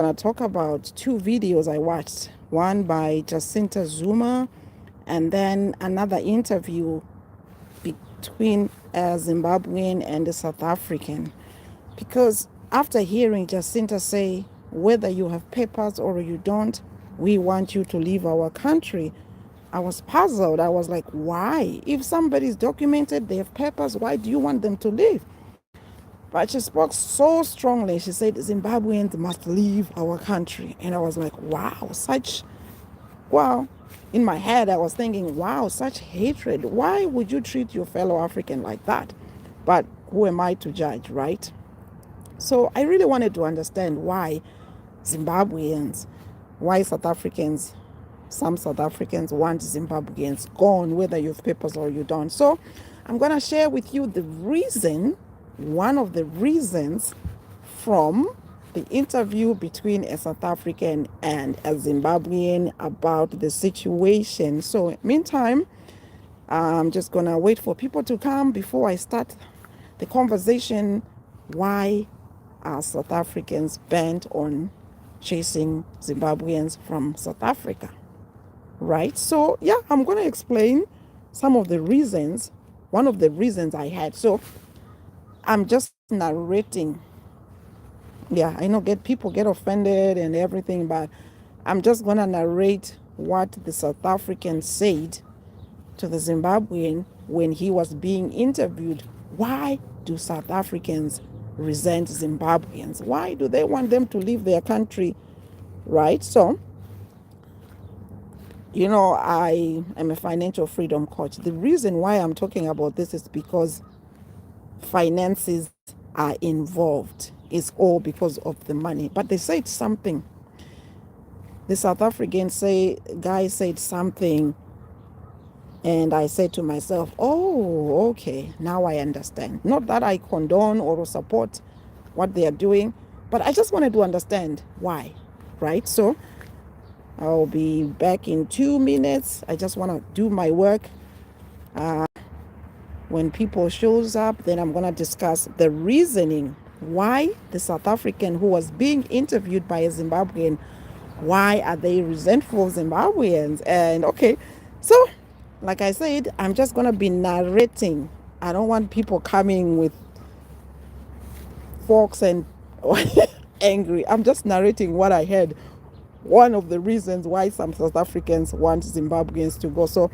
going to talk about two videos I watched, one by Jacinta Zuma and then another interview between a Zimbabwean and a South African. Because after hearing Jacinta say, whether you have papers or you don't, we want you to leave our country, I was puzzled. I was like, why? If somebody's documented, they have papers, why do you want them to leave? But she spoke so strongly. She said, Zimbabweans must leave our country. And I was like, wow, well, in my head, I was thinking, wow, such hatred. Why would you treat your fellow African like that? But who am I to judge, right? So I really wanted to understand why Zimbabweans, why South Africans, some South Africans want Zimbabweans gone, whether you have papers or you don't. So I'm going to share with you the reason, one of the reasons from the interview between a South African and a Zimbabwean about the situation. So, meantime, I'm just gonna wait for people to come before I start the conversation. Why are South Africans bent on chasing Zimbabweans from South Africa? Right? So, yeah, I'm gonna explain some of the reasons, one of the reasons I had. So, I'm just narrating. Yeah, I know get people get offended and everything, but I'm just gonna narrate what the South African said to the Zimbabwean when he was being interviewed. Why do South Africans resent Zimbabweans? Why do they want them to leave their country? Right? So, I am a financial freedom coach. The reason why I'm talking about this is because finances are involved. It's all because of the money. But they said something. The South African guy said something, and I said to myself, oh, okay, now I understand. Not that I condone or support what they are doing, but I just wanted to understand why, right? So I'll be back in 2 minutes. I just want to do my work. When people shows up, then I'm going to discuss the reasoning why the South African who was being interviewed by a Zimbabwean, why are they resentful Zimbabweans? And okay, so like I said, I'm just going to be narrating. I don't want people coming with forks and angry. I'm just narrating what I heard. One of the reasons why some South Africans want Zimbabweans to go. So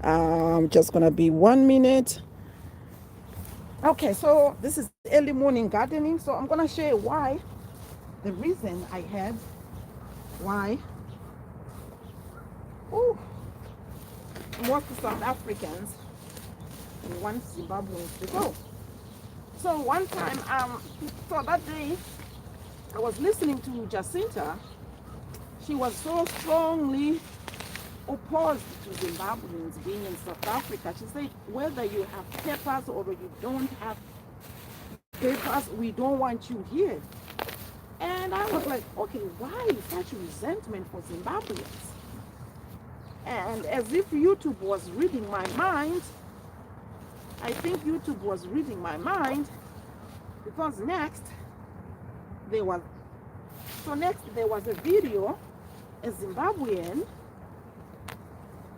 I'm just going to be 1 minute. Okay, so this is early morning gardening. So I'm going to share why, the reason I had, why most South Africans want Zimbabweans to go. So one time, so that day, I was listening to Jacinta. She was so strongly opposed to Zimbabweans being in South Africa. She said, whether you have papers or you don't have papers, we don't want you here. And I was like, okay, why such resentment for Zimbabweans? And as if YouTube was reading my mind, I think YouTube was reading my mind, because next there was a video, a Zimbabwean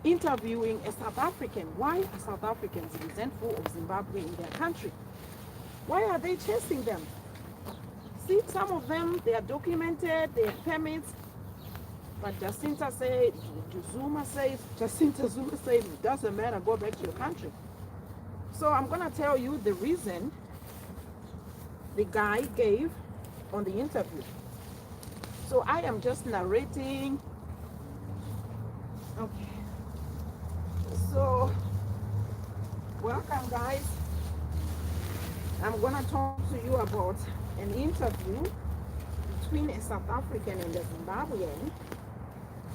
interviewing a South African. Why are South Africans resentful of Zimbabwe in their country? Why are they chasing them? See, some of them, they are documented, they have permits, but Jacinta Zuma said, it doesn't matter, go back to your country. So I'm going to tell you the reason the guy gave on the interview. So I am just narrating. Okay. So, welcome guys. I'm going to talk to you about an interview between a South African and a Zimbabwean.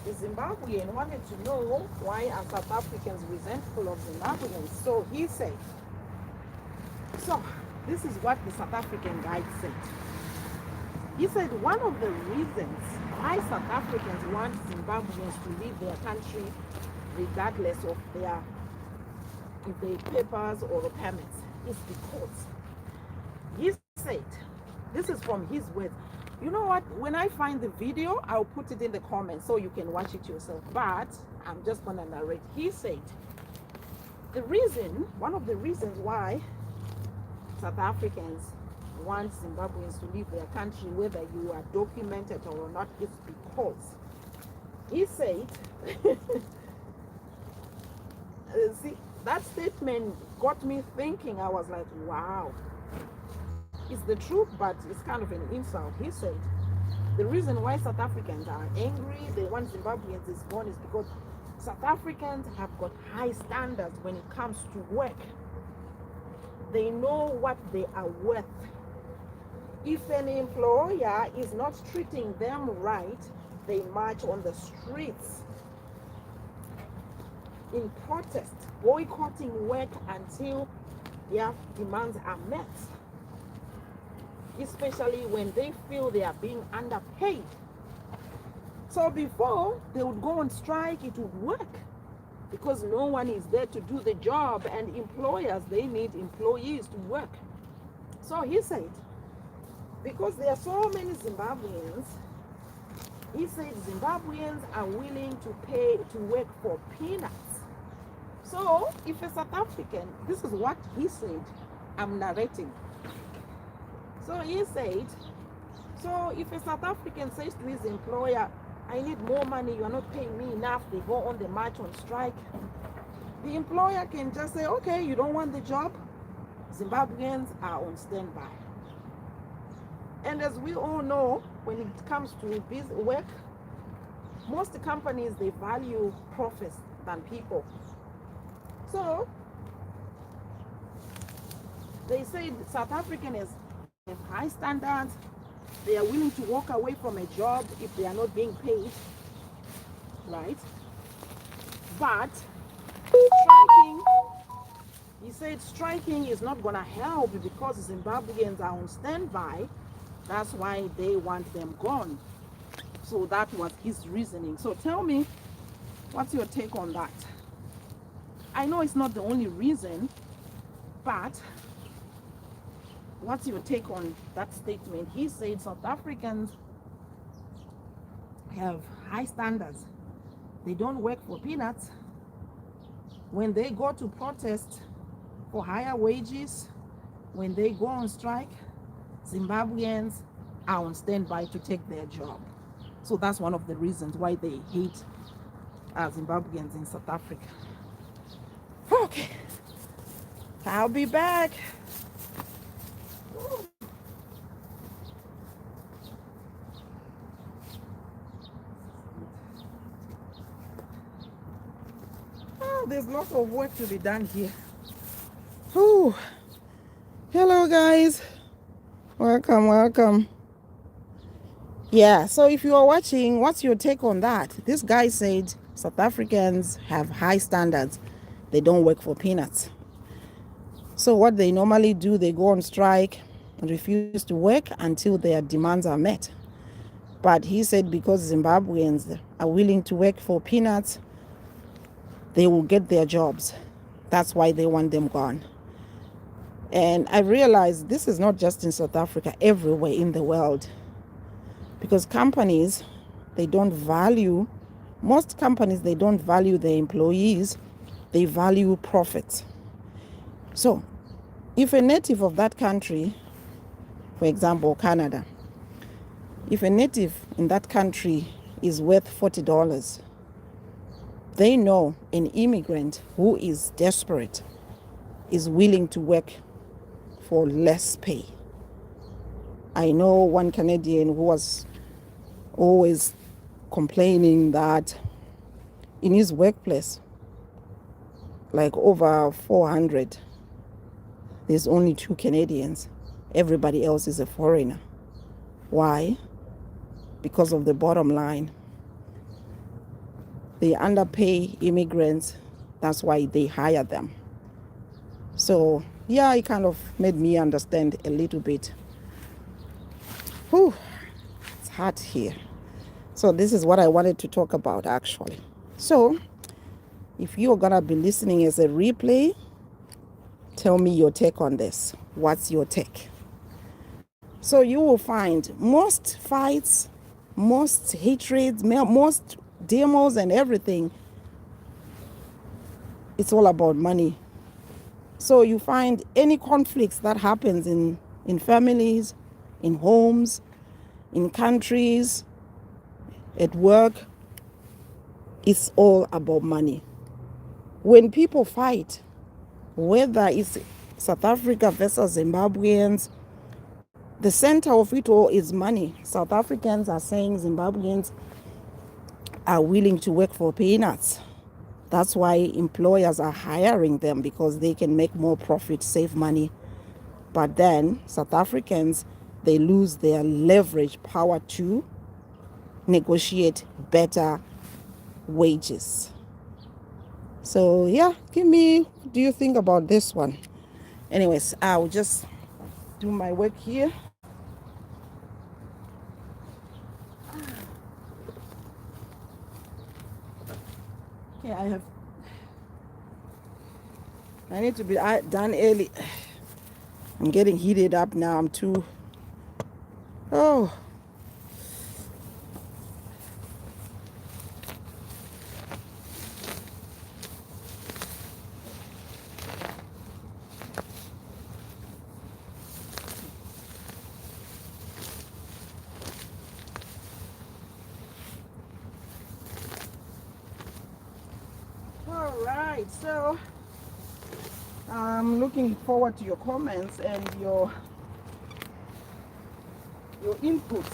The Zimbabwean wanted to know why are South Africans resentful of Zimbabweans. So he said, so this is what the South African guy said. He said one of the reasons why South Africans want Zimbabweans to leave their country, regardless of their papers or permits, is because he said, this is from his words, You know what? When I find the video, I'll put it in the comments so you can watch it yourself. But I'm just going to narrate. He said, one of the reasons why South Africans want Zimbabweans to leave their country, whether you are documented or not, is because he said, see, that statement got me thinking. I was like, wow, it's the truth, but it's kind of an insult. He said, the reason why South Africans are angry, they want Zimbabweans is gone, is because South Africans have got high standards when it comes to work. They know what they are worth. If an employer is not treating them right, they march on the streets in protest, boycotting work until their demands are met, especially when they feel they are being underpaid. So before they would go on strike, it would work because no one is there to do the job, and employers, they need employees to work. So he said, because there are so many Zimbabweans, he said Zimbabweans are willing to pay to work for peanuts. So if a South African, this is what he said, I'm narrating. So he said, so if a South African says to his employer, I need more money, you are not paying me enough, they go on the march on strike, the employer can just say, okay, you don't want the job, Zimbabweans are on standby. And as we all know, when it comes to work, most companies, they value profits than people. So they say South Africans have high standards. They are willing to walk away from a job if they are not being paid, right? But striking, he said striking is not going to help because Zimbabweans are on standby. That's why they want them gone. So that was his reasoning. So tell me, what's your take on that? I know it's not the only reason, but what's your take on that statement? He said South Africans have high standards. They don't work for peanuts. When they go to protest for higher wages, when they go on strike, Zimbabweans are on standby to take their job. So that's one of the reasons why they hate Zimbabweans in South Africa. Okay, I'll be back. Oh, there's lots of work to be done here. Ooh. Hello guys, welcome. Yeah, so if you are watching, what's your take on that? This guy said South Africans have high standards. They don't work for peanuts. So what they normally do, they go on strike and refuse to work until their demands are met. But he said because Zimbabweans are willing to work for peanuts, they will get their jobs. That's why they want them gone. And I realized this is not just in South Africa, everywhere in the world. Because companies, most companies, they don't value their employees, they value profits. So if a native of that country, for example, Canada, if a native in that country is worth $40, they know an immigrant who is desperate is willing to work for less pay. I know one Canadian who was always complaining that in his workplace, like over 400, there's only 2 Canadians. Everybody else is a foreigner. Why? Because of the bottom line. They underpay immigrants. That's why they hire them. So yeah, it kind of made me understand a little bit. Whew, it's hot here. So this is what I wanted to talk about actually. So if you're gonna be listening as a replay, tell me your take on this. What's your take? So you will find most fights, most hatreds, most demos and everything, it's all about money. So you find any conflicts that happens in families, in homes, in countries, at work, it's all about money. When people fight, whether it's South Africa versus Zimbabweans, the center of it all is money. South Africans are saying Zimbabweans are willing to work for peanuts. That's why employers are hiring them, because they can make more profit, save money. But then South Africans, they lose their leverage power to negotiate better wages. So yeah, what do you think about this one? Anyways, I'll just do my work here. Okay, I need to be done early. I'm getting heated up now. I'm too, oh. All right, so I'm looking forward to your comments and your input.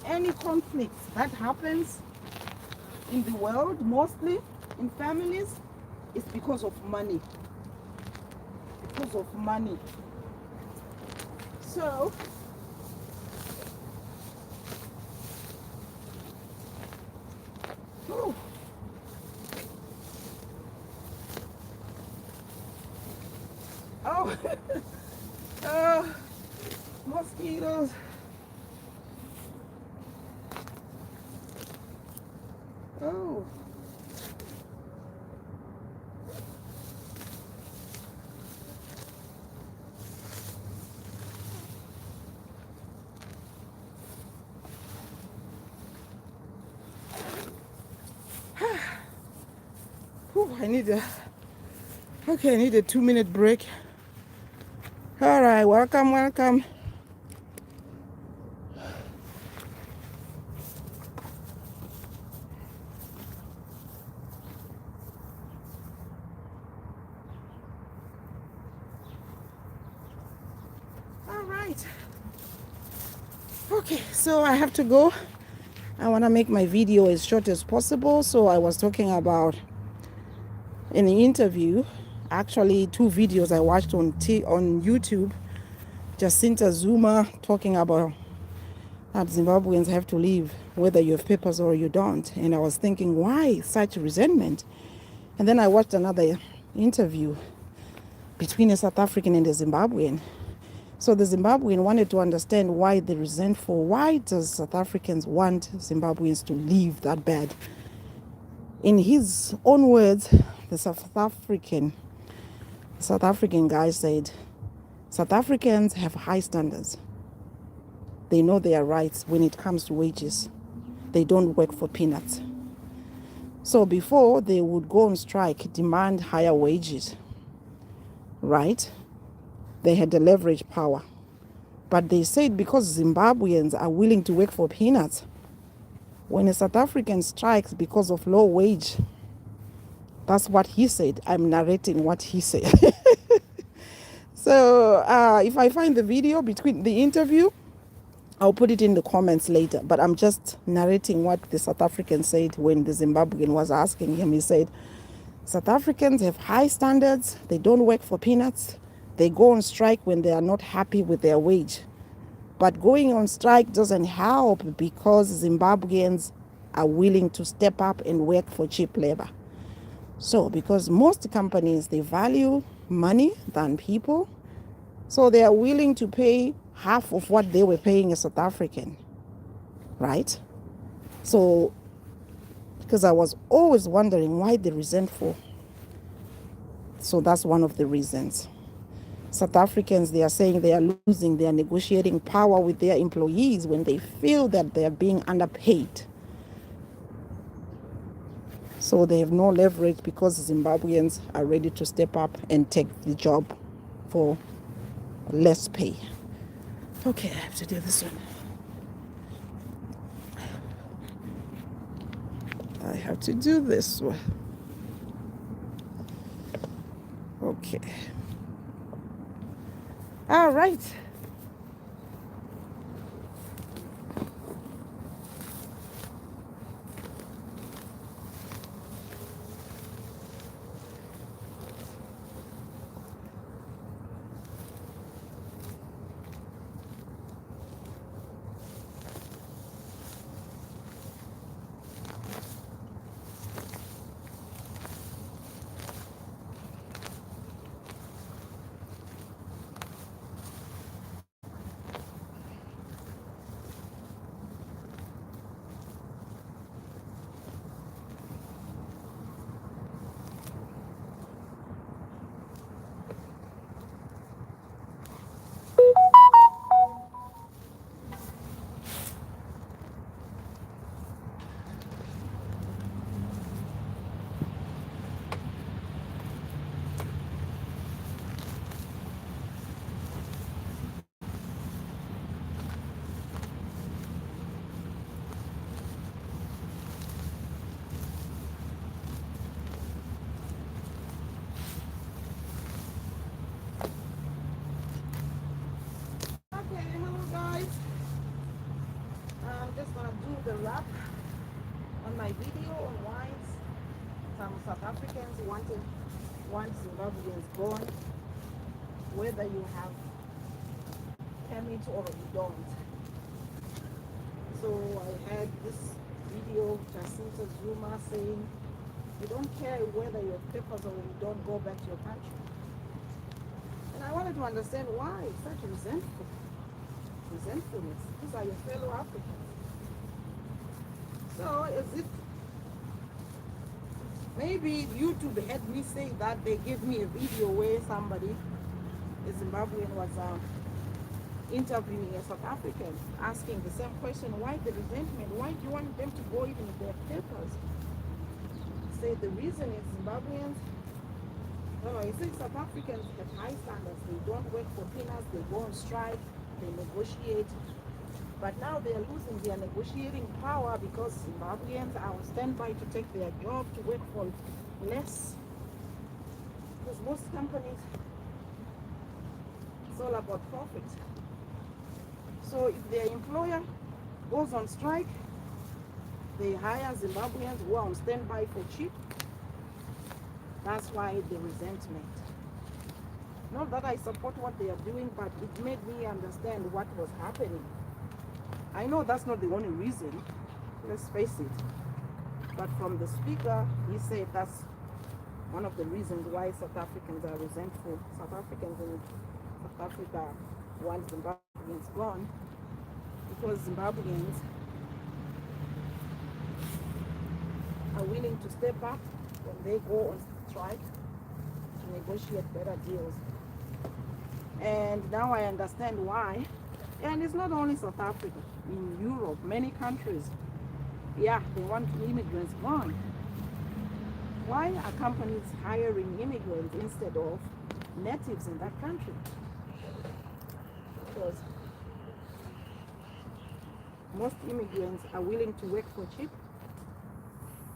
Any conflicts that happens in the world, mostly in families, is because of money. Because of money. So oh, oh, mosquitoes. Oh. Whew, I need a 2-minute break. All right, welcome. All right. Okay, so I have to go. I want to make my video as short as possible. So I was talking about, in the interview, actually 2 videos I watched on YouTube, Jacinta Zuma talking about that Zimbabweans have to leave whether you have papers or you don't. And I was thinking, why such resentment? And then I watched another interview between a South African and a Zimbabwean. So the Zimbabwean wanted to understand why they resentful. Why does South Africans want Zimbabweans to leave that bad? In his own words, the South African guy said, South Africans have high standards. They know their rights when it comes to wages. They don't work for peanuts. So before they would go on strike, demand higher wages, right? They had the leverage power. But they said because Zimbabweans are willing to work for peanuts, when a South African strikes because of low wage, that's what he said. I'm narrating what he said. So if I find the video between the interview, I'll put it in the comments later. But I'm just narrating what the South African said when the Zimbabwean was asking him. He said, South Africans have high standards. They don't work for peanuts. They go on strike when they are not happy with their wage. But going on strike doesn't help because Zimbabweans are willing to step up and work for cheap labor. So because most companies, they value money than people, so they are willing to pay half of what they were paying a South African, right? So, because I was always wondering why they're resentful. So that's one of the reasons. South Africans, they are saying they are losing their negotiating power with their employees when they feel that they are being underpaid. So they have no leverage because Zimbabweans are ready to step up and take the job for less pay. Okay, I have to do this one. I have to do this one. Okay. All right. Okay, hello guys. I'm just gonna do the wrap on my video on why some South Africans want Zimbabweans gone, whether you have permit or you don't. So I had this video, Jacinta Zuma saying, you don't care whether you have papers or you don't, go back to your country. And I wanted to understand why such resentfulness. These are your fellow Africans. So is it, maybe YouTube had me say that, they gave me a video where somebody, a Zimbabwean, was interviewing a South African, asking the same question, why the resentment? Why do you want them to go even with their papers? Say the reason is Zimbabweans, no, he says South Africans have high standards. They don't work for peanuts, they go on strike, they negotiate. But now they are losing their negotiating power because Zimbabweans are on standby to take their job, to work for less. Because most companies, it's all about profit. So if their employer goes on strike, they hire Zimbabweans who are on standby for cheap. That's why the resentment. Not that I support what they are doing, but it made me understand what was happening. I know that's not the only reason, let's face it. But from the speaker, he said that's one of the reasons why South Africans are resentful. South Africans in South Africa want Zimbabweans gone, because Zimbabweans are willing to step up when they go on strike to negotiate better deals. And now I understand why. And it's not only South Africa. In Europe, many countries, yeah, they want immigrants gone. Why are companies hiring immigrants instead of natives in that country? Because most immigrants are willing to work for cheap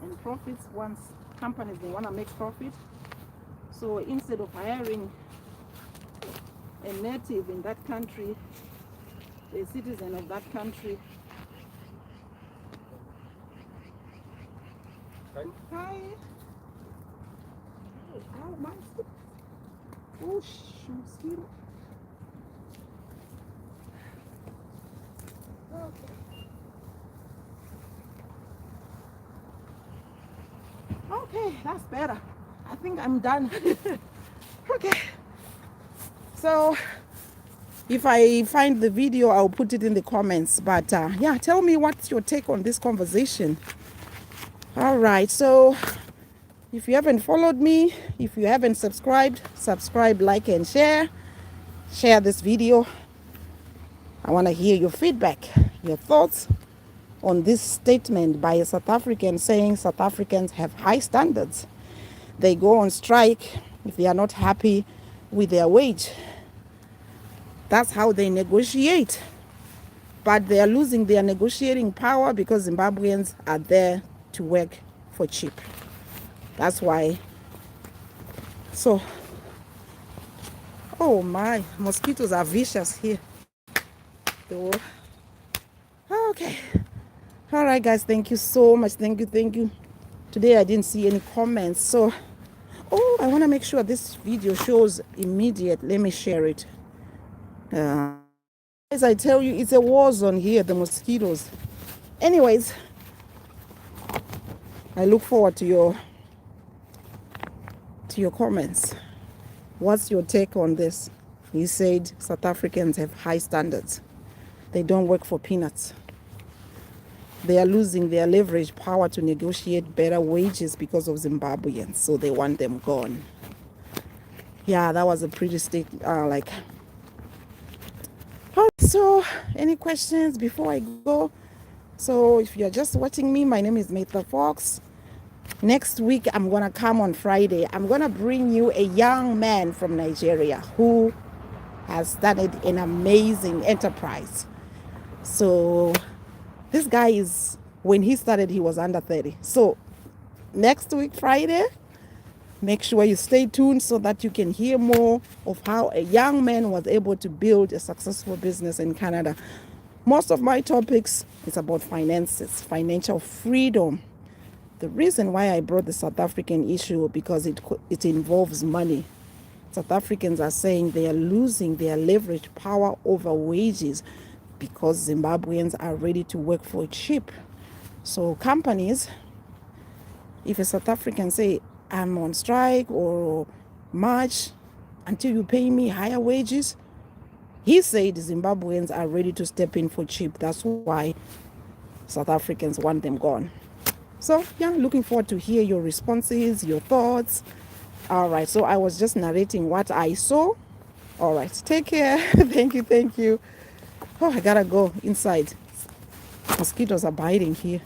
and profits. Once companies, they want to make profit. So instead of hiring a native in that country, a citizen of that country. Hi. Oh, my foot. Oh, mosquito. Okay. Okay, that's better. I think I'm done. Okay. So if I find the video, I'll put it in the comments. But yeah, tell me what's your take on this conversation. All right. So if you haven't followed me, if you haven't subscribed, subscribe, like, and share. share this video. I want to hear your feedback, your thoughts on this statement by a South African saying South Africans have high standards. They go on strike if they are not happy with their wage. That's how they negotiate. But they are losing their negotiating power because Zimbabweans are there to work for cheap. That's why. So, oh my, mosquitoes are vicious here. Okay. All right, guys. Thank you so much. Thank you. Today I didn't see any comments. So, oh, I want to make sure this video shows immediate. Let me share it. As I tell you, it's a war zone here, the mosquitoes. Anyways, I look forward to your comments. What's your take on this? He said South Africans have high standards. They don't work for peanuts. They are losing their leverage power to negotiate better wages because of Zimbabweans, so they want them gone. Yeah, that was a pretty so any questions before I go? So if you're just watching me, my name is Metha Fox. Next week, I'm going to come on Friday. I'm going to bring you a young man from Nigeria who has started an amazing enterprise. So this guy is, when he started, he was under 30. So next week, Friday, make sure you stay tuned so that you can hear more of how a young man was able to build a successful business in Canada. Most of my topics is about finances, financial freedom. The reason why I brought the South African issue because it involves money. South Africans are saying they are losing their leverage power over wages because Zimbabweans are ready to work for cheap. So companies, if a South African say, I'm on strike or march until you pay me higher wages, he said Zimbabweans are ready to step in for cheap. That's why South Africans want them gone. So yeah, looking forward to hear your responses, your thoughts. All right, so I was just narrating what I saw. All right, take care. Thank you. Oh, I gotta go inside. Mosquitoes are biting here.